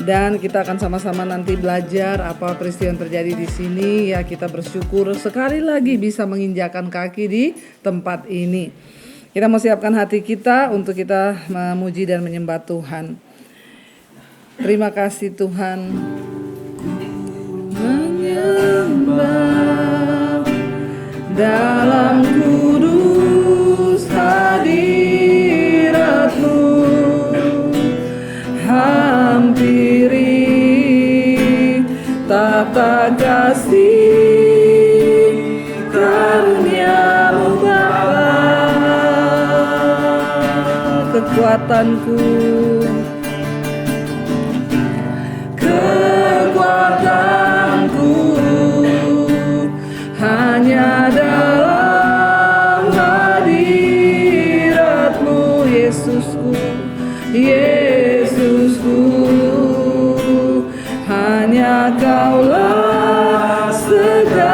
Dan kita akan sama-sama nanti belajar apa peristiwa yang terjadi di sini. Ya, kita bersyukur sekali lagi bisa menginjakkan kaki di tempat ini. Kita mau siapkan hati kita untuk kita memuji dan menyembah Tuhan. Terima kasih Tuhan. Menyembah dalam kudus hadirat-Mu, hampiri tata kasih karunia-Mu Bapa, kekuatanku, hanya dalam hadirat-Mu Yesusku, Yesusku, hanya Kaulah segalanya.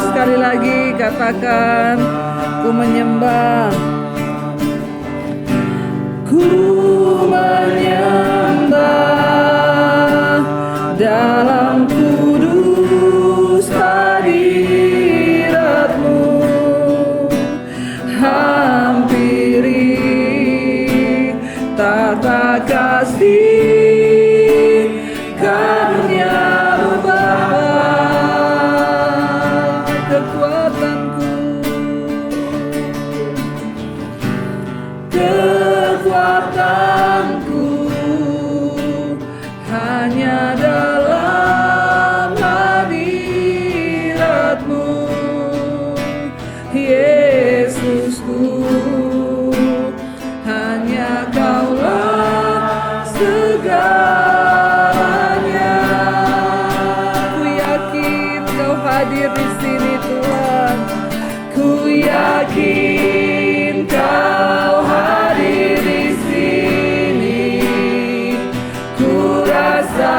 Sekali lagi katakan, ku menyembah, ku menyembah dalam kudus hadirat-Mu, hampiri tata kasih karunia-Mu Bapa, kekuatanku, kekuatanku hanya dalam hadirat-Mu Yesusku, hanya Kaulah segalanya. Ku yakin Kau hadir di sini Tuhan, ku yakin Kau hadir di sini, ku rasa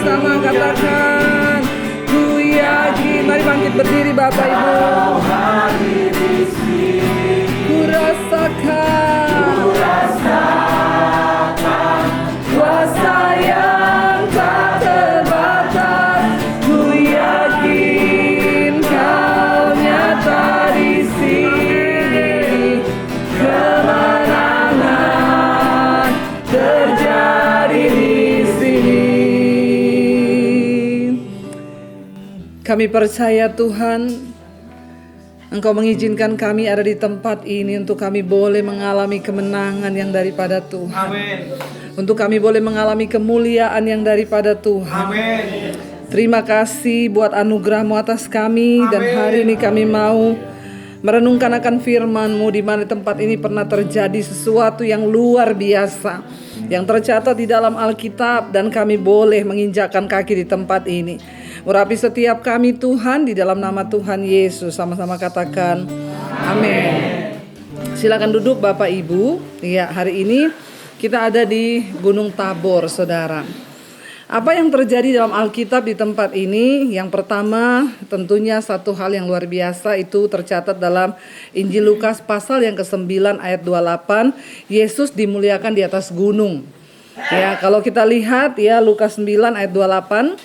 sama-sama katakan, ku yakin. Mari bangkit berdiri Bapak Ibu. Ku rasakan kuasa yang tak terbatas. Ku yakin Kau nyata di sini. Kemenangan terjadi di sini. Kami percaya Tuhan, Engkau mengizinkan kami ada di tempat ini untuk kami boleh mengalami kemenangan yang daripada Tuhan. Amin. Untuk kami boleh mengalami kemuliaan yang daripada Tuhan. Amin. Terima kasih buat anugerah-Mu atas kami. Amin. Dan hari ini kami mau merenungkan akan firman-Mu, di mana tempat ini pernah terjadi sesuatu yang luar biasa yang tercatat di dalam Alkitab, dan kami boleh menginjakkan kaki di tempat ini. Urapi setiap kami Tuhan, di dalam nama Tuhan Yesus. Sama-sama katakan amin. Silakan duduk Bapak Ibu. Ya, hari ini kita ada di Gunung Tabor, saudara. Apa yang terjadi dalam Alkitab di tempat ini? Yang pertama, tentunya satu hal yang luar biasa itu tercatat dalam Injil Lukas pasal yang ke-9 ayat 28. Yesus dimuliakan di atas gunung. Ya, kalau kita lihat ya Lukas 9 ayat 28,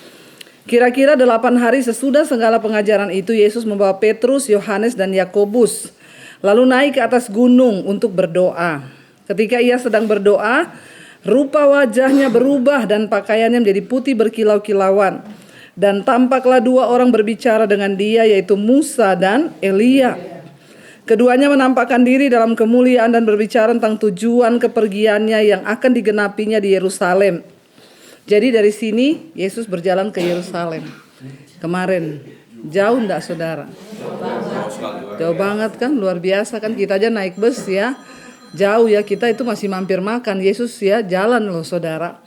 kira-kira 8 hari sesudah segala pengajaran itu, Yesus membawa Petrus, Yohanes, dan Yakobus lalu naik ke atas gunung untuk berdoa. Ketika ia sedang berdoa, rupa wajahnya berubah dan pakaiannya menjadi putih berkilau-kilauan. Dan tampaklah 2 orang berbicara dengan dia, yaitu Musa dan Elia. Keduanya menampakkan diri dalam kemuliaan dan berbicara tentang tujuan kepergiannya yang akan digenapinya di Yerusalem. Jadi dari sini Yesus berjalan ke Yerusalem. Kemarin jauh enggak saudara? Jauh banget kan, luar biasa kan. Kita aja naik bus ya, jauh ya, kita itu masih mampir makan. Yesus ya jalan loh saudara.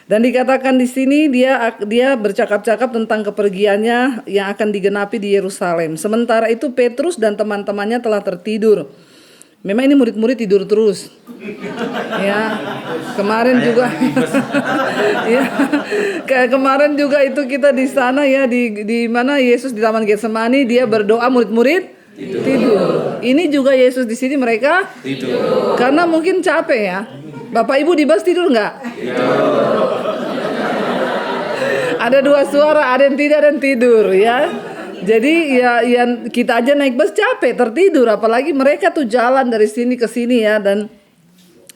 Dan dikatakan di sini dia bercakap-cakap tentang kepergiannya yang akan digenapi di Yerusalem. Sementara itu Petrus dan teman-temannya telah tertidur. Memang ini murid-murid tidur terus. Ya, kemarin juga ya, kayak kemarin juga itu kita di sana ya, di mana Yesus di Taman Getsemani, dia berdoa, murid-murid tidur. Ini juga Yesus di sini, mereka tidur. Karena mungkin capek ya. Bapak Ibu di bus tidur nggak? Ada 2 suara, ada yang tidak, ada yang tidur ya. Jadi ya kita aja naik bus capek, tertidur, apalagi mereka tuh jalan dari sini ke sini ya. Dan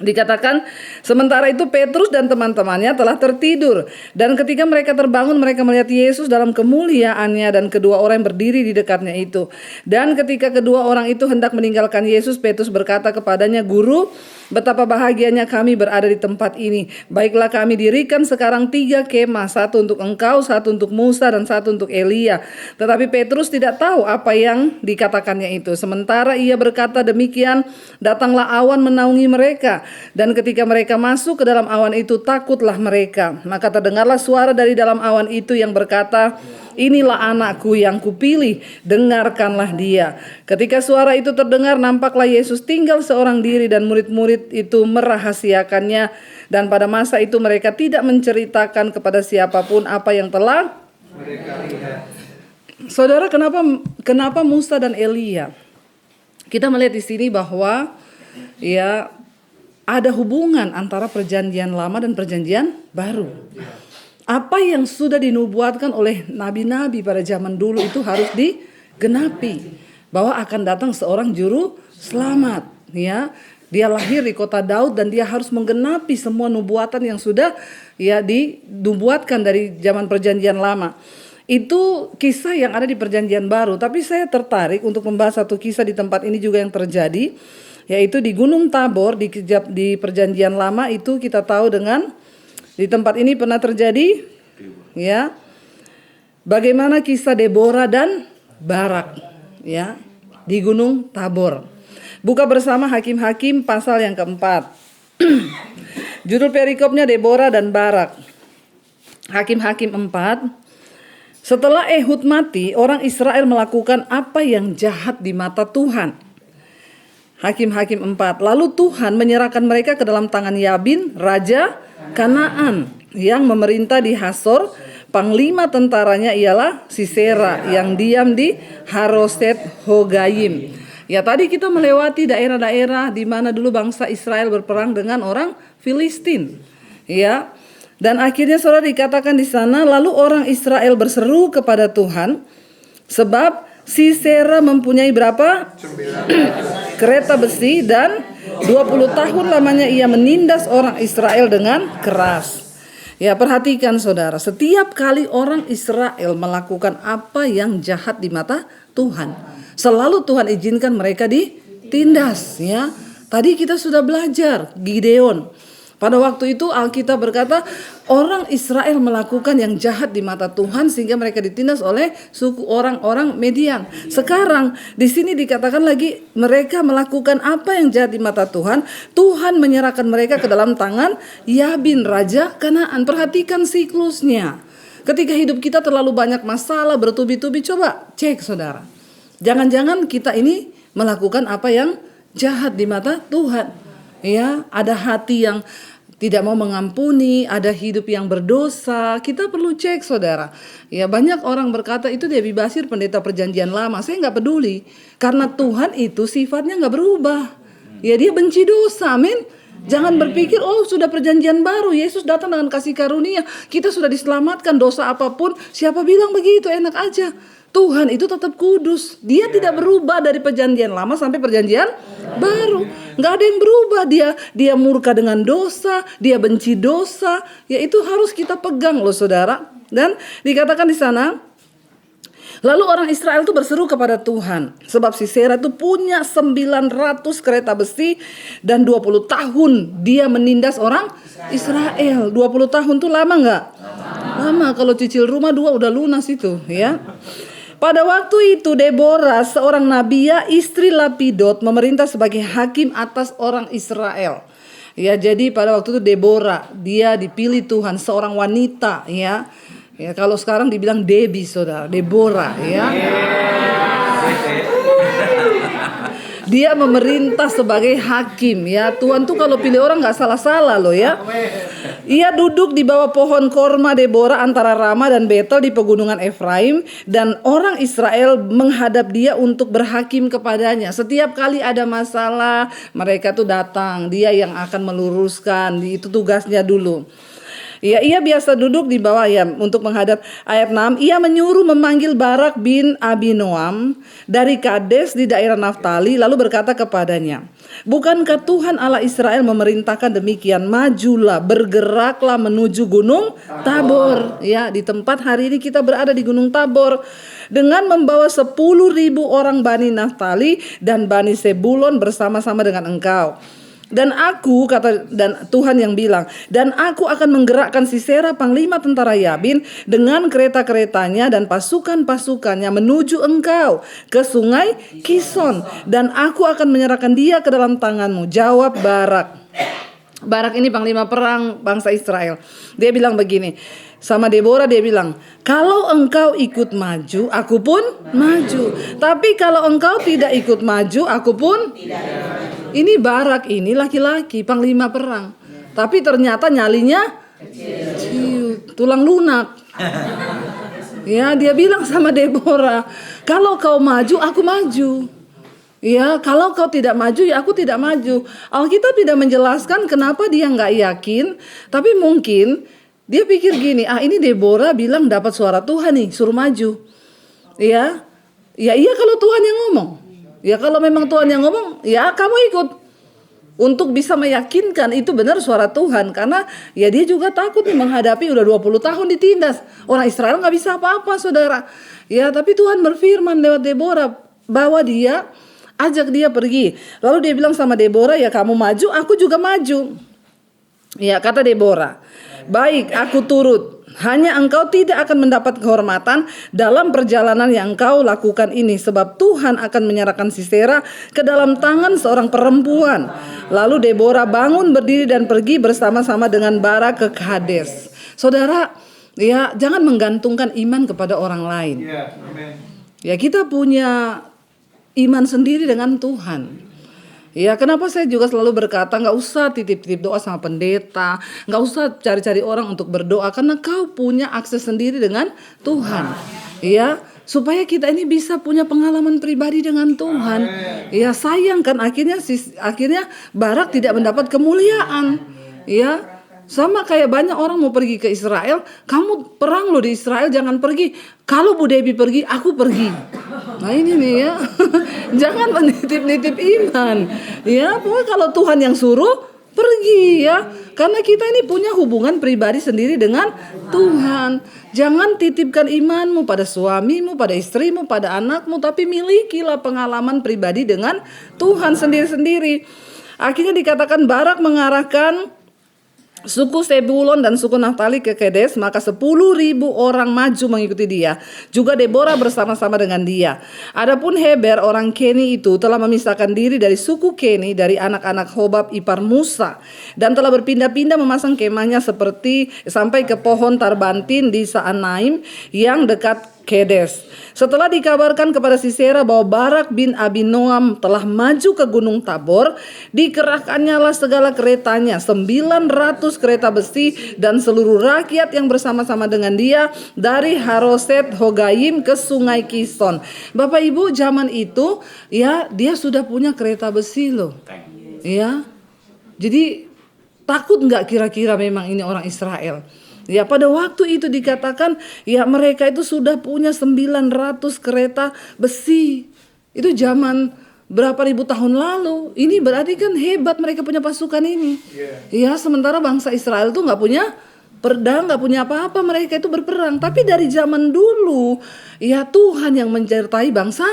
dikatakan sementara itu Petrus dan teman-temannya telah tertidur. Dan ketika mereka terbangun, mereka melihat Yesus dalam kemuliaannya dan kedua orang yang berdiri di dekatnya itu. Dan ketika kedua orang itu hendak meninggalkan Yesus, Petrus berkata kepadanya, "Guru, betapa bahagianya kami berada di tempat ini. Baiklah, kami dirikan sekarang 3 kemah, 1 untuk engkau, 1 untuk Musa, dan 1 untuk Elia." Tetapi Petrus tidak tahu apa yang dikatakannya itu. Sementara ia berkata demikian, datanglah awan menaungi mereka. Dan ketika mereka masuk ke dalam awan itu, takutlah mereka. Maka terdengarlah suara dari dalam awan itu yang berkata, "Inilah anakku yang kupilih, dengarkanlah dia." Ketika suara itu terdengar, nampaklah Yesus tinggal seorang diri dan murid-murid itu merahasiakannya. Dan pada masa itu mereka tidak menceritakan kepada siapapun apa yang telah mereka lihat. Saudara, kenapa Musa dan Elia? Kita melihat di sini bahwa ya ada hubungan antara perjanjian lama dan perjanjian baru. Apa yang sudah dinubuatkan oleh nabi-nabi pada zaman dulu itu harus digenapi. Bahwa akan datang seorang juru selamat. Ya, dia lahir di kota Daud dan dia harus menggenapi semua nubuatan yang sudah ya dinubuatkan dari zaman perjanjian lama. Itu kisah yang ada di perjanjian baru. Tapi saya tertarik untuk membahas satu kisah di tempat ini juga yang terjadi, yaitu di Gunung Tabor di perjanjian lama. Itu kita tahu dengan di tempat ini pernah terjadi ya bagaimana kisah Deborah dan Barak ya di Gunung Tabor. Buka bersama Hakim-Hakim pasal yang keempat. Judul perikopnya Deborah dan Barak. Hakim-Hakim 4. Setelah Ehud mati, orang Israel melakukan apa yang jahat di mata Tuhan. Hakim-Hakim 4. Lalu Tuhan menyerahkan mereka ke dalam tangan Yabin, raja Kanaan. yang memerintah di Hasor. Panglima tentaranya ialah Sisera yang diam di Haroset Hogayim. Ya, tadi kita melewati daerah-daerah di mana dulu bangsa Israel berperang dengan orang Filistin. Ya. Dan akhirnya saudara dikatakan di sana, lalu orang Israel berseru kepada Tuhan sebab Sisera mempunyai berapa? 9 kereta besi dan 20 tahun lamanya ia menindas orang Israel dengan keras. Ya, perhatikan saudara, setiap kali orang Israel melakukan apa yang jahat di mata Tuhan, selalu Tuhan izinkan mereka ditindas. Ya, tadi kita sudah belajar Gideon. Pada waktu itu Alkitab berkata orang Israel melakukan yang jahat di mata Tuhan sehingga mereka ditindas oleh suku orang-orang Median. Sekarang di sini dikatakan lagi mereka melakukan apa yang jahat di mata Tuhan. Tuhan menyerahkan mereka ke dalam tangan Yabin raja Kanaan. Perhatikan siklusnya. Ketika hidup kita terlalu banyak masalah bertubi-tubi, coba cek saudara. Jangan-jangan kita ini melakukan apa yang jahat di mata Tuhan. Ya, ada hati yang tidak mau mengampuni, ada hidup yang berdosa. Kita perlu cek saudara. Ya, banyak orang berkata itu Debbie Basir pendeta perjanjian lama. Saya nggak peduli, karena Tuhan itu sifatnya nggak berubah. Ya, dia benci dosa, amin. Jangan berpikir oh sudah perjanjian baru, Yesus datang dengan kasih karunia, kita sudah diselamatkan, dosa apapun. Siapa bilang begitu, enak aja. Tuhan itu tetap kudus. Dia tidak berubah dari perjanjian lama sampai perjanjian baru. Nggak ada yang berubah. Dia murka dengan dosa, dia benci dosa. Ya, itu harus kita pegang loh saudara. Dan dikatakan di sana, lalu orang Israel itu berseru kepada Tuhan. Sebab Sisera itu punya 900 kereta besi dan 20 tahun dia menindas orang Israel. 20 tahun tuh lama nggak? Lama. Kalau cicil rumah 2 udah lunas itu ya. Pada waktu itu Deborah, seorang nabiya, istri Lapidot, memerintah sebagai hakim atas orang Israel. Ya, jadi pada waktu itu Deborah, dia dipilih Tuhan, seorang wanita ya. Ya, kalau sekarang dibilang Debbie saudara, Deborah ya. Dia memerintah sebagai hakim ya. Tuhan tuh kalau pilih orang gak salah-salah loh ya. Ia duduk di bawah pohon korma Deborah antara Rama dan Betel di pegunungan Efraim. Dan orang Israel menghadap dia untuk berhakim kepadanya. Setiap kali ada masalah mereka tuh datang. Dia yang akan meluruskan. Itu tugasnya dulu. Ya, ia biasa duduk di bawah ya untuk menghadap. Ayat 6, ia menyuruh memanggil Barak bin Abinoam dari Kades di daerah Naftali, lalu berkata kepadanya, bukankah Tuhan Allah Israel memerintahkan demikian? Majulah, bergeraklah menuju gunung Tabor. Ya, di tempat hari ini kita berada di gunung Tabor, dengan membawa 10.000 orang Bani Naftali dan Bani Sebulon bersama-sama dengan engkau. Dan aku, kata dan Tuhan yang bilang, dan aku akan menggerakkan Sisera panglima tentara Yabin dengan kereta-keretanya dan pasukan-pasukannya menuju engkau ke sungai Kison, dan aku akan menyerahkan dia ke dalam tanganmu. Jawab Barak. Barak ini panglima perang bangsa Israel. Dia bilang begini sama Deborah, dia bilang, kalau engkau ikut maju, aku pun maju. Tapi kalau engkau tidak ikut maju, aku pun tidak. Ini Barak ini laki-laki panglima perang, tapi ternyata nyalinya tulang lunak. Ya, dia bilang sama Deborah, kalau kau maju, aku maju. Ya, kalau kau tidak maju, ya aku tidak maju. Alkitab tidak menjelaskan kenapa dia nggak yakin, tapi mungkin dia pikir gini, ini Deborah bilang dapat suara Tuhan nih, suruh maju. Ya, iya kalau Tuhan yang ngomong. Ya kalau memang Tuhan yang ngomong, ya kamu ikut. Untuk bisa meyakinkan itu benar suara Tuhan. Karena ya dia juga takut menghadapi udah 20 tahun ditindas. Orang Israel gak bisa apa-apa saudara. Ya tapi Tuhan berfirman lewat Deborah, bawa dia, ajak dia pergi. Lalu dia bilang sama Deborah, ya kamu maju, aku juga maju. Ya, kata Deborah, baik, aku turut. Hanya engkau tidak akan mendapat kehormatan dalam perjalanan yang engkau lakukan ini, sebab Tuhan akan menyerahkan Sisera ke dalam tangan seorang perempuan. Lalu Deborah bangun berdiri dan pergi bersama-sama dengan Barak ke Kades. Saudara, ya jangan menggantungkan iman kepada orang lain. Ya, kita punya iman sendiri dengan Tuhan. Ya, kenapa saya juga selalu berkata nggak usah titip-titip doa sama pendeta, nggak usah cari-cari orang untuk berdoa, karena kau punya akses sendiri dengan Tuhan. Ya, supaya kita ini bisa punya pengalaman pribadi dengan Tuhan. Ya, sayang kan akhirnya Barak tidak mendapat kemuliaan. Ya, sama kayak banyak orang mau pergi ke Israel, kamu perang loh di Israel, jangan pergi. Kalau Bu Debbie pergi, aku pergi. Nah ini nih ya, jangan menitip-nitip iman. Ya, pokoknya kalau Tuhan yang suruh, pergi ya. Karena kita ini punya hubungan pribadi sendiri dengan Tuhan. Jangan titipkan imanmu pada suamimu, pada istrimu, pada anakmu, tapi milikilah pengalaman pribadi dengan Tuhan sendiri-sendiri. Akhirnya dikatakan Barak mengarahkan suku Sebulon dan suku Naftali ke Kedes, maka 10.000 orang maju mengikuti dia. Juga Deborah bersama-sama dengan dia. Adapun Heber orang Keni itu telah memisahkan diri dari suku Keni dari anak-anak Hobab ipar Musa, dan telah berpindah-pindah memasang kemahnya seperti sampai ke pohon Tarbantin di Saanaim yang dekat Kedes. Setelah dikabarkan kepada Sisera bahwa Barak bin Abinoam telah maju ke Gunung Tabor, dikerahkannyalah segala keretanya, 900 kereta besi, dan seluruh rakyat yang bersama-sama dengan dia dari Haroset Hogayim ke Sungai Kison. Bapak Ibu, zaman itu ya dia sudah punya kereta besi loh. Ya. Jadi takut nggak kira-kira memang ini orang Israel? Ya, pada waktu itu dikatakan ya mereka itu sudah punya 900 kereta besi. Itu zaman berapa ribu tahun lalu. Ini berarti kan hebat mereka punya pasukan ini. Ya, sementara bangsa Israel tuh nggak punya pedang, nggak punya apa-apa, mereka itu berperang. Tapi dari zaman dulu ya Tuhan yang menyertai bangsa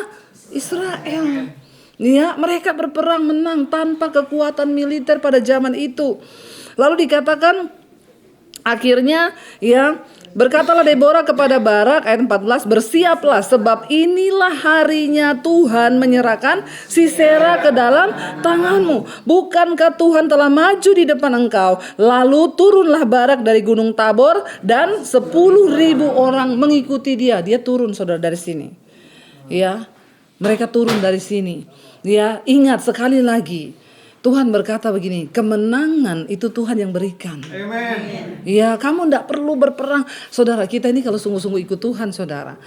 Israel. Ya, mereka berperang menang tanpa kekuatan militer pada zaman itu. Lalu dikatakan akhirnya ya berkatalah Deborah kepada Barak, ayat 14, bersiaplah sebab inilah harinya Tuhan menyerahkan Sisera ke dalam tanganmu. Bukankah Tuhan telah maju di depan engkau? Lalu turunlah Barak dari Gunung Tabor dan 10.000 orang mengikuti dia. Dia turun saudara dari sini. Ya, mereka turun dari sini. Ya, ingat sekali lagi. Tuhan berkata begini, kemenangan itu Tuhan yang berikan. Amen. Ya, kamu tidak perlu berperang. Saudara, kita ini kalau sungguh-sungguh ikut Tuhan, saudara,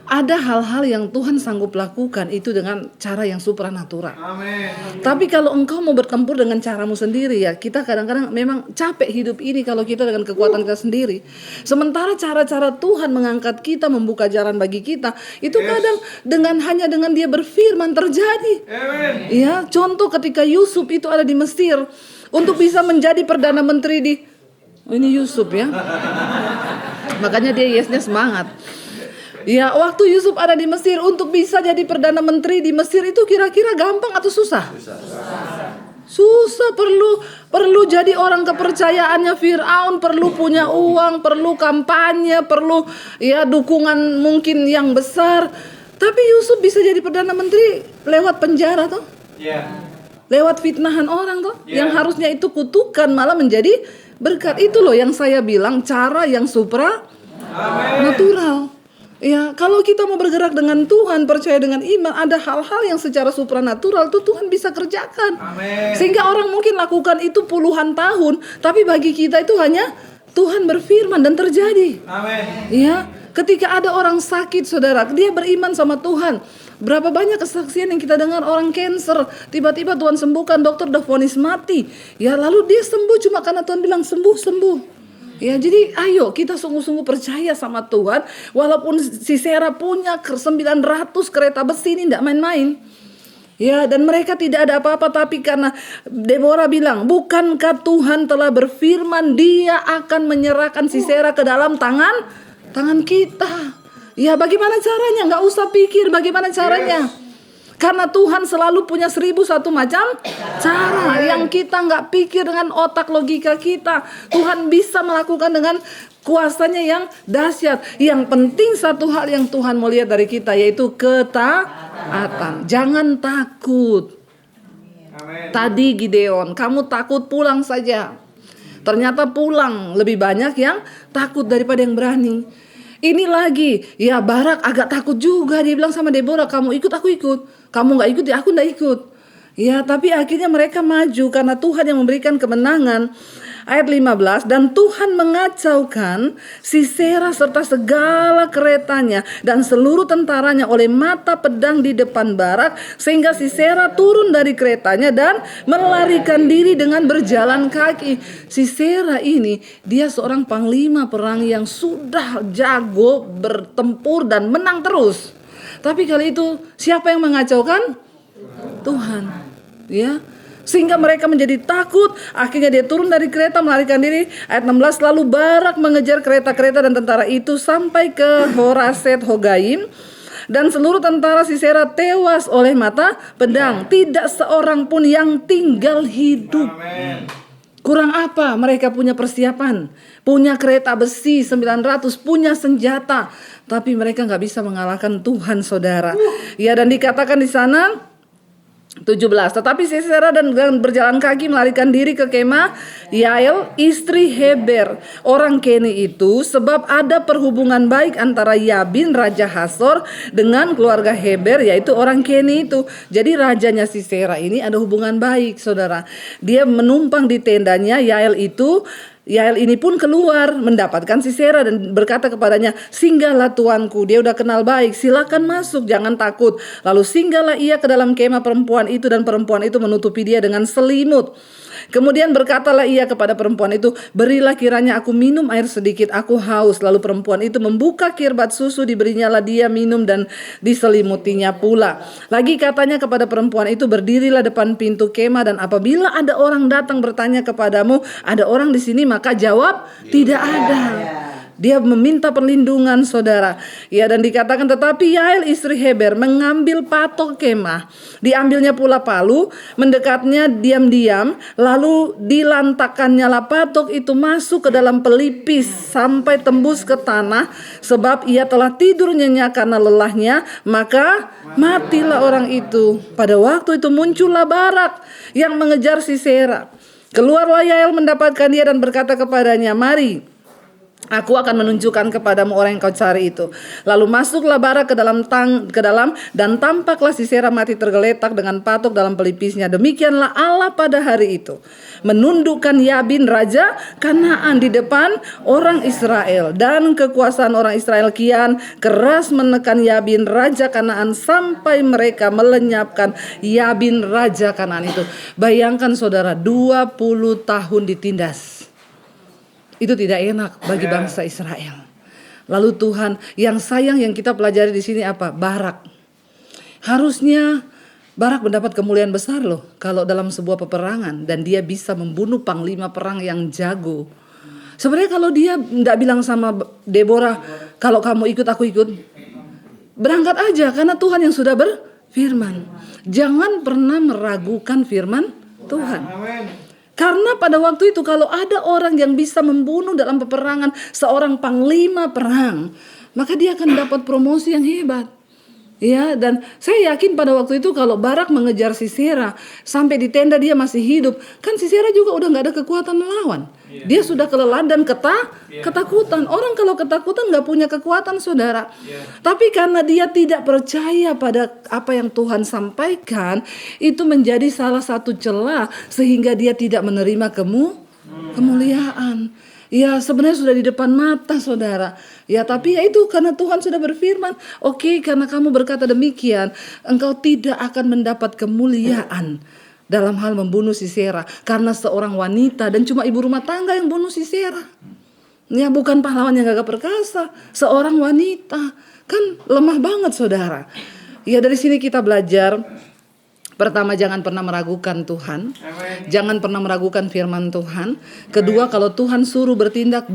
ada hal-hal yang Tuhan sanggup lakukan itu dengan cara yang supranatural. Amen. Tapi kalau engkau mau bertempur dengan caramu sendiri, ya kita kadang-kadang memang capek hidup ini kalau kita dengan kekuatan kita sendiri. Sementara cara-cara Tuhan mengangkat kita, membuka jalan bagi kita, itu kadang hanya dengan dia berfirman terjadi. Amen. Ya, contoh ketika Yusuf itu ada di Mesir untuk bisa menjadi perdana menteri di ini Yusuf ya. Makanya dia yesnya semangat. Ya, waktu Yusuf ada di Mesir untuk bisa jadi perdana menteri di Mesir itu kira-kira gampang atau susah? Susah, perlu jadi orang kepercayaannya Firaun, perlu punya uang, perlu kampanye, perlu ya dukungan mungkin yang besar. Tapi Yusuf bisa jadi perdana menteri lewat penjara tuh. Lewat fitnahan orang tuh, yang harusnya itu kutukan malah menjadi berkat. Itu loh yang saya bilang cara yang supranatural. Ya, kalau kita mau bergerak dengan Tuhan, percaya dengan iman, ada hal-hal yang secara supranatural tuh Tuhan bisa kerjakan. Amen. Sehingga orang mungkin lakukan itu puluhan tahun, tapi bagi kita itu hanya Tuhan berfirman dan terjadi. Amen. Ya, ketika ada orang sakit, saudara, dia beriman sama Tuhan. Berapa banyak kesaksian yang kita dengar orang cancer, tiba-tiba Tuhan sembuhkan, dokter udah vonis mati. Ya, lalu dia sembuh cuma karena Tuhan bilang sembuh. Ya, jadi ayo kita sungguh-sungguh percaya sama Tuhan. Walaupun Sisera punya 900 kereta besi, ini tidak main-main. Ya, dan mereka tidak ada apa-apa, tapi karena Deborah bilang, bukankah Tuhan telah berfirman dia akan menyerahkan Sisera ke dalam tangan kita. Ya, bagaimana caranya? Nggak usah pikir bagaimana caranya. Karena Tuhan selalu punya 1001 macam cara yang kita nggak pikir dengan otak logika kita. Tuhan bisa melakukan dengan kuasanya yang dahsyat. Yang penting satu hal yang Tuhan mau lihat dari kita, yaitu ketaatan. Jangan takut. Amen. Tadi Gideon, kamu takut pulang saja. Ternyata pulang lebih banyak yang takut daripada yang berani. Ini lagi, ya Barak agak takut juga. Dia bilang sama Deborah, kamu ikut, aku ikut. Kamu gak ikut, ya aku gak ikut. Ya, tapi akhirnya mereka maju karena Tuhan yang memberikan kemenangan. Ayat 15, dan Tuhan mengacaukan Sisera serta segala keretanya dan seluruh tentaranya oleh mata pedang di depan Barak, sehingga Sisera turun dari keretanya dan melarikan diri dengan berjalan kaki. Sisera ini, dia seorang panglima perang yang sudah jago bertempur dan menang terus. Tapi kali itu siapa yang mengacaukan? Tuhan. Ya. Sehingga mereka menjadi takut. Akhirnya dia turun dari kereta melarikan diri. Ayat 16, lalu Barak mengejar kereta-kereta dan tentara itu sampai ke Horaset Hogaim. Dan seluruh tentara Sisera tewas oleh mata pedang. Tidak seorang pun yang tinggal hidup. Kurang apa? Mereka punya persiapan, punya kereta besi 900, punya senjata. Tapi mereka gak bisa mengalahkan Tuhan, saudara. Ya, dan dikatakan di sana 17, tetapi Sisera dan berjalan kaki melarikan diri ke kemah Yael istri Heber orang Keni itu, sebab ada perhubungan baik antara Yabin raja Hasor dengan keluarga Heber, yaitu orang Keni itu. Jadi rajanya Sisera ini ada hubungan baik, saudara. Dia menumpang di tendanya Yael itu. Yael ini pun keluar mendapatkan Sisera dan berkata kepadanya, singgahlah tuanku, dia udah kenal baik, silakan masuk, jangan takut. Lalu singgahlah ia ke dalam kemah perempuan itu, dan perempuan itu menutupi dia dengan selimut. Kemudian berkatalah ia kepada perempuan itu, berilah kiranya aku minum air sedikit, aku haus. Lalu perempuan itu membuka kirbat susu, diberinyalah dia minum dan diselimutinya pula. Lagi katanya kepada perempuan itu, berdirilah depan pintu kemah, dan apabila ada orang datang bertanya kepadamu, ada orang di sini, maka jawab, tidak ada. Dia meminta perlindungan, saudara. Ya, dan dikatakan tetapi Yael istri Heber mengambil patok kemah, diambilnya pula palu, mendekatnya diam-diam, lalu dilantakkannya patok itu masuk ke dalam pelipis sampai tembus ke tanah, sebab ia telah tidur nyenyak karena lelahnya. Maka matilah orang itu. Pada waktu itu muncullah Barak yang mengejar Sisera. Keluarlah Yael mendapatkan dia dan berkata kepadanya, mari, aku akan menunjukkan kepadamu orang yang kau cari itu. Lalu masuklah Barak ke dalam dan tampaklah Sisera mati tergeletak dengan patok dalam pelipisnya. Demikianlah Allah pada hari itu menundukkan Yabin raja Kanaan di depan orang Israel, dan kekuasaan orang Israel kian keras menekan Yabin raja Kanaan sampai mereka melenyapkan Yabin raja Kanaan itu. Bayangkan, saudara, 20 tahun ditindas. Itu tidak enak bagi bangsa Israel. Lalu Tuhan yang sayang yang kita pelajari di sini apa? Barak. Harusnya Barak mendapat kemuliaan besar loh kalau dalam sebuah peperangan, dan dia bisa membunuh panglima perang yang jago. Sebenarnya kalau dia tidak bilang sama Deborah, kalau kamu ikut aku ikut, berangkat aja, karena Tuhan yang sudah berfirman. Jangan pernah meragukan firman Tuhan. Karena pada waktu itu kalau ada orang yang bisa membunuh dalam peperangan seorang panglima perang, maka dia akan dapat promosi yang hebat. Ya, dan saya yakin pada waktu itu kalau Barak mengejar Sisera sampai di tenda dia masih hidup, kan Sisera juga udah gak ada kekuatan melawan. Dia sudah kelelahan dan ketakutan. Orang kalau ketakutan gak punya kekuatan, saudara. Tapi karena dia tidak percaya pada apa yang Tuhan sampaikan, itu menjadi salah satu celah sehingga dia tidak menerima kemuliaan. Ya, sebenarnya sudah di depan mata, saudara. Ya, tapi ya itu karena Tuhan sudah berfirman, oke, karena kamu berkata demikian, engkau tidak akan mendapat kemuliaan dalam hal membunuh Sisera, karena seorang wanita dan cuma ibu rumah tangga yang bunuh Sisera. Ya, bukan pahlawan yang gagah perkasa, seorang wanita. Kan lemah banget, saudara. Ya, dari sini kita belajar. Pertama, jangan pernah meragukan Tuhan. Jangan pernah meragukan firman Tuhan. Kedua, kalau Tuhan suruh bertindak,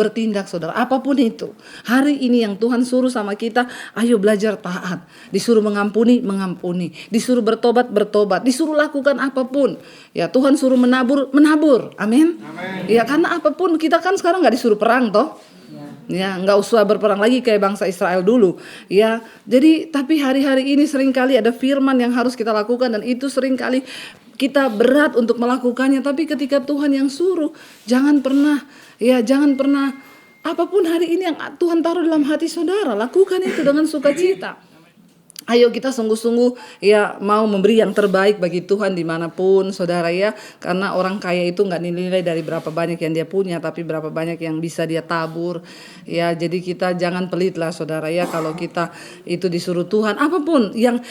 saudara. Apapun itu. Hari ini yang Tuhan suruh sama kita, ayo belajar taat. Disuruh mengampuni. Disuruh bertobat. Disuruh lakukan apapun. Ya, Tuhan suruh menabur. Amin. Ya, karena apapun, kita kan sekarang gak disuruh perang toh. Ya, nggak usah berperang lagi kayak bangsa Israel dulu. Ya, jadi tapi hari-hari ini seringkali ada firman yang harus kita lakukan, dan itu seringkali kita berat untuk melakukannya. Tapi ketika Tuhan yang suruh, jangan pernah apapun hari ini yang Tuhan taruh dalam hati saudara, lakukan itu dengan sukacita. Ayo kita sungguh-sungguh ya mau memberi yang terbaik bagi Tuhan dimanapun saudara ya. Karena orang kaya itu nggak nilai dari berapa banyak yang dia punya, tapi berapa banyak yang bisa dia tabur. Ya jadi kita jangan pelit lah saudara ya. Kalau kita itu disuruh Tuhan, apapun yang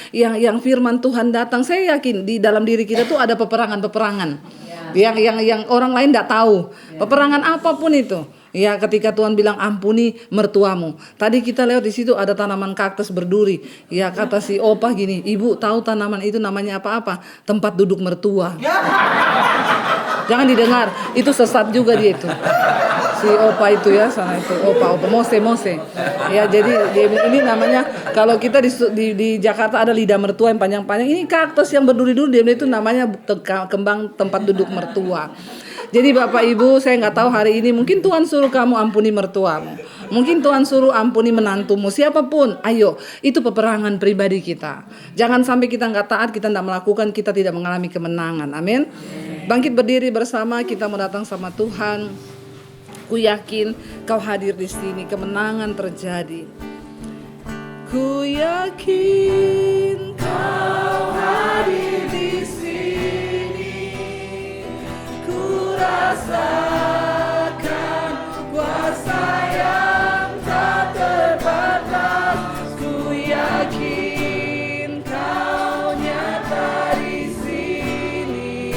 firman Tuhan datang, saya yakin di dalam diri kita tuh ada peperangan-peperangan yang orang lain nggak tahu. Peperangan apapun itu. Ya ketika Tuhan bilang ampuni mertuamu. Tadi kita lewat di situ ada tanaman kaktus berduri. Ya kata si Opa gini, ibu tahu tanaman itu namanya apa-apa? Tempat duduk mertua. Jangan didengar, itu sesat juga dia itu. Si Opa itu ya, sana itu Opa Mose. Ya jadi ini namanya kalau kita di Jakarta ada lidah mertua yang panjang-panjang. Ini kaktus yang berduri-duri dia itu namanya kembang tempat duduk mertua. Jadi Bapak Ibu, saya nggak tahu hari ini mungkin Tuhan suruh kamu ampuni mertuamu. Mungkin Tuhan suruh ampuni menantumu, siapapun. Ayo, itu peperangan pribadi kita. Jangan sampai kita nggak taat, kita nggak melakukan, kita tidak mengalami kemenangan. Amin. Bangkit berdiri bersama, kita mau datang sama Tuhan. Ku yakin kau hadir di sini, kemenangan terjadi. Ku yakin kau hadir di sini. Ku rasakan kuasa yang tak terbatas. Ku yakin kau nyata di sini.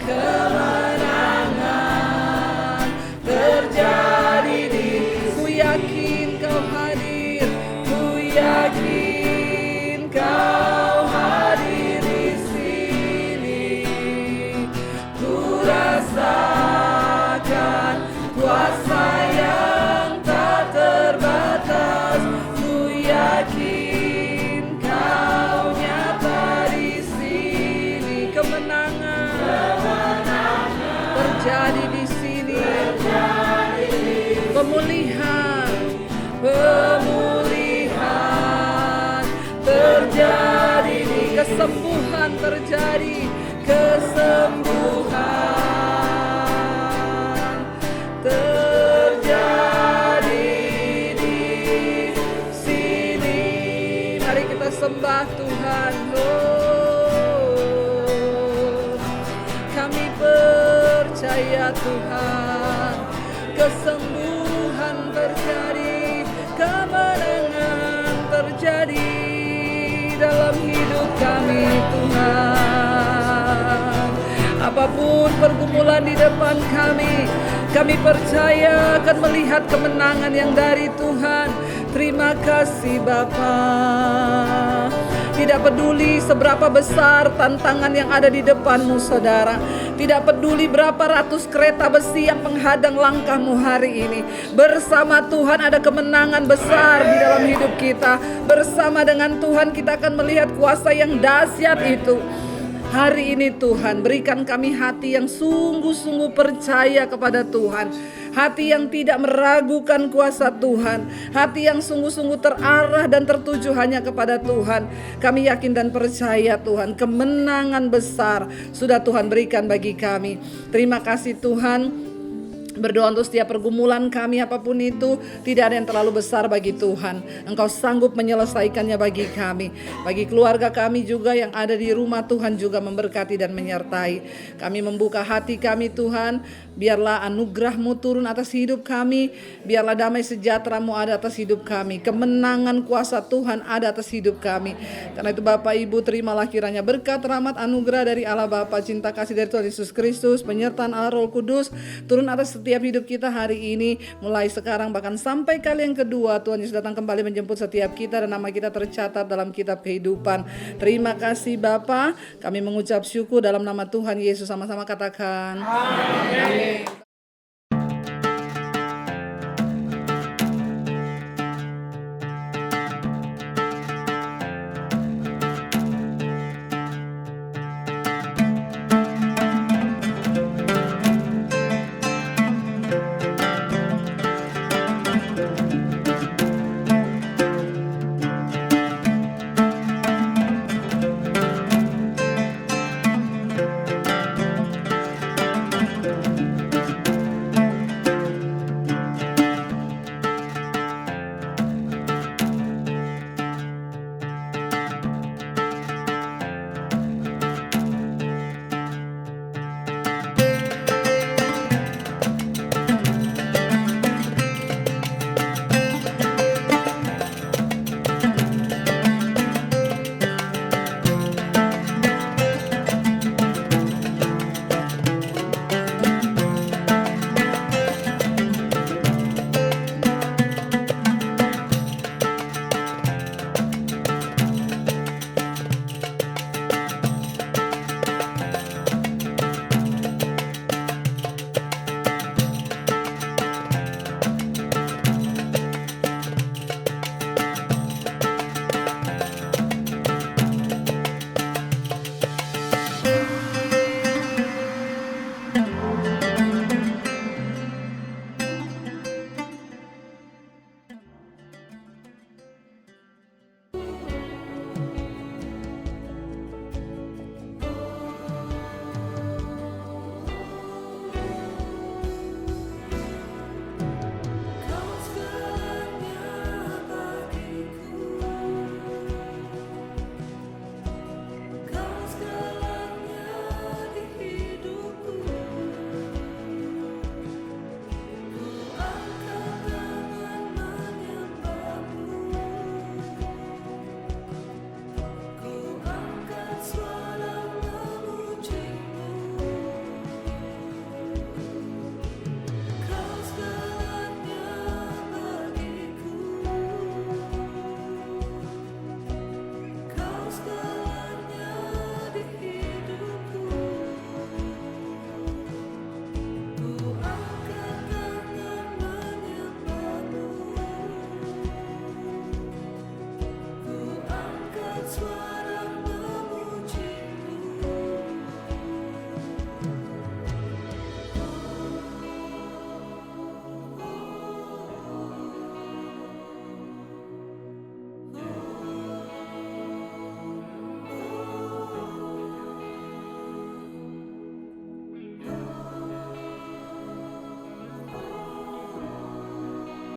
Kemenangan terjadi di. Ku yakin kau hadir. Ku yakin kau hadir di sini. Ku rasakan kuasa yang tak terbatas. Ku yakin kau nyata di sini. Kemenangan terjadi di sini. Pemulihan terjadi di kesembuhan terjadi. Kesembuhan terjadi di sini. Mari kita sembah Tuhan. Kami percaya Tuhan, kesembuhan terjadi, kemenangan terjadi dalam hidup kami Tuhan. Apapun pergumulan di depan kami percaya akan melihat kemenangan yang dari Tuhan. Terima kasih Bapa. Tidak peduli seberapa besar tantangan yang ada di depanmu saudara. Tidak peduli berapa ratus kereta besi yang menghadang langkahmu hari ini. Bersama Tuhan ada kemenangan besar di dalam hidup kita. Bersama dengan Tuhan kita akan melihat kuasa yang dahsyat itu. Hari ini Tuhan berikan kami hati yang sungguh-sungguh percaya kepada Tuhan. Hati yang tidak meragukan kuasa Tuhan. Hati yang sungguh-sungguh terarah dan tertuju hanya kepada Tuhan. Kami yakin dan percaya Tuhan, kemenangan besar sudah Tuhan berikan bagi kami. Terima kasih Tuhan. Berdoa untuk setiap pergumulan kami apapun itu, tidak ada yang terlalu besar bagi Tuhan. Engkau sanggup menyelesaikannya bagi kami. Bagi keluarga kami juga yang ada di rumah, Tuhan juga memberkati dan menyertai. Kami membuka hati kami Tuhan. Biarlah anugerah-Mu turun atas hidup kami. Biarlah damai sejahtera-Mu ada atas hidup kami. Kemenangan kuasa Tuhan ada atas hidup kami. Karena itu Bapak Ibu, terimalah kiranya berkat, rahmat, anugerah dari Allah Bapa, cinta kasih dari Tuhan Yesus Kristus, penyertaan Allah Roh Kudus turun atas setiap hidup kita hari ini, mulai sekarang bahkan sampai kali yang kedua Tuhan Yesus datang kembali menjemput setiap kita dan nama kita tercatat dalam kitab kehidupan. Terima kasih Bapa, kami mengucap syukur dalam nama Tuhan Yesus, sama-sama katakan amin.